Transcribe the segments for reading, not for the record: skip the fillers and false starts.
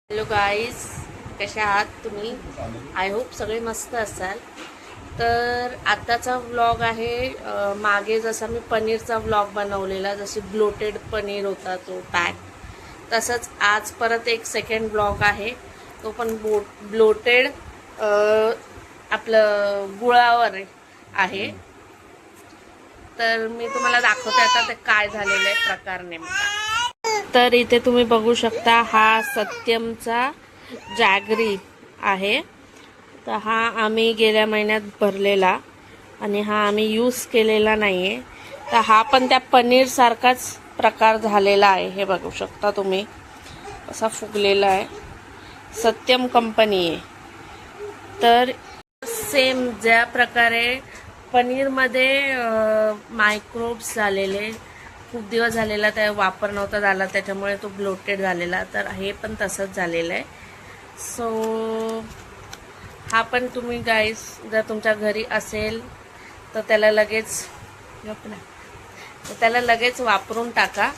Hello guys, कसे आहात तुम्ही? आय होप सगळे मस्त असाल. तर आताचा व्लॉग आहे, मागे जसा मी पनीरचा व्लॉग बनवलेला, जसे ब्लोटेड पनीर होता तो पॅक, तसंच आज परत एक सेकंड व्लॉग आहे, तो पण ब्लोटेड आपलं गुळावर आहे. तर मी तुम्हाला दाखवते आता ते काय झालेलं आहे प्रकार नेमका. तर इथे तुम्ही बघू शकता, हा सत्यमचा जॅगरी आहे. तर हा आम्ही गेल्या महिन्यात भरलेला आणि हा आम्ही यूज केलेला नाही आहे. तर हा पण त्या पनीर सारखाच प्रकार झालेला आहे. हे बघू शकता तुम्ही, असा फुगलेला आहे. सत्यम कंपनी आहे. तर सेम ज्या प्रकारे पनीरमध्ये मायक्रोब्स झालेले, खूप दिवस झालेला त्या वापर नव्हता झाला, त्याच्यामुळे तो ब्लोटेड झालेला, तर हे पण तसंच झालेलं आहे. सो हा पण तुम्ही गाईस जर तुमच्या घरी असेल तर त्याला लगेच वापरून टाका,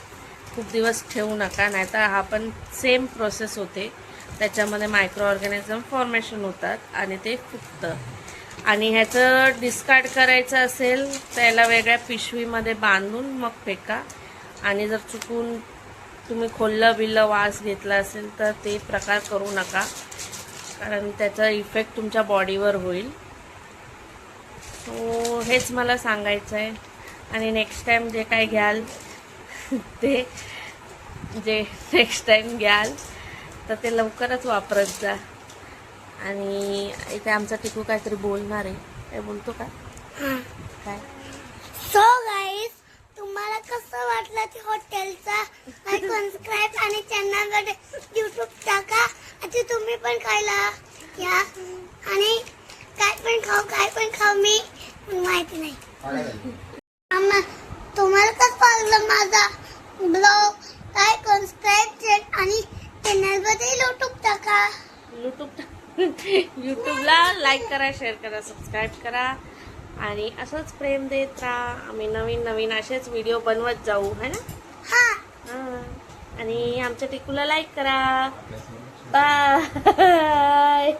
खूप दिवस ठेवू नका, नाहीतर हा पण सेम प्रोसेस होते. त्याच्यामध्ये मायक्रो ऑर्गॅनिझम फॉर्मेशन होतात आणि ते फुगतं. आणि ह्याचं डिस्कार्ड करायचं असेल तर याला वेगळ्या पिशवीमध्ये बांधून मग फेका. आणि जर चुकून तुम्ही खोललं वास घेतला असेल तर ते प्रकार करू नका, कारण त्याचा इफेक्ट तुमच्या बॉडीवर होईल. सो हेच मला सांगायचं आहे. आणि नेक्स्ट टाईम जे काय घ्याल तर ते लवकरच वापरत जा. आणि इथे आमचा टिकू काहीतरी बोलणार आहे. काय बोलतो का? काय? सो गाईज, तुम्हाला कसं वाटलं ते हॉटेलचा सबस्क्राईब आणि चॅनलवर यूट्यूब टाका. आता तुम्ही पण खायला या आणि काय पण खाऊ मी माहिती नाही. तुम्हाला कसं वाटलं माझा ब्लॉग? सबस्क्राईब आणि चॅनलवर यूट्यूब टाका. यूट्यूबला लाईक करा, शेअर करा, सबस्क्राईब करा आणि असंच प्रेम देत राहा. आम्ही नवीन असेच व्हिडिओ बनवत जाऊ, है ना? हां. आणि आमच्या टिकूला लाईक करा. बाय.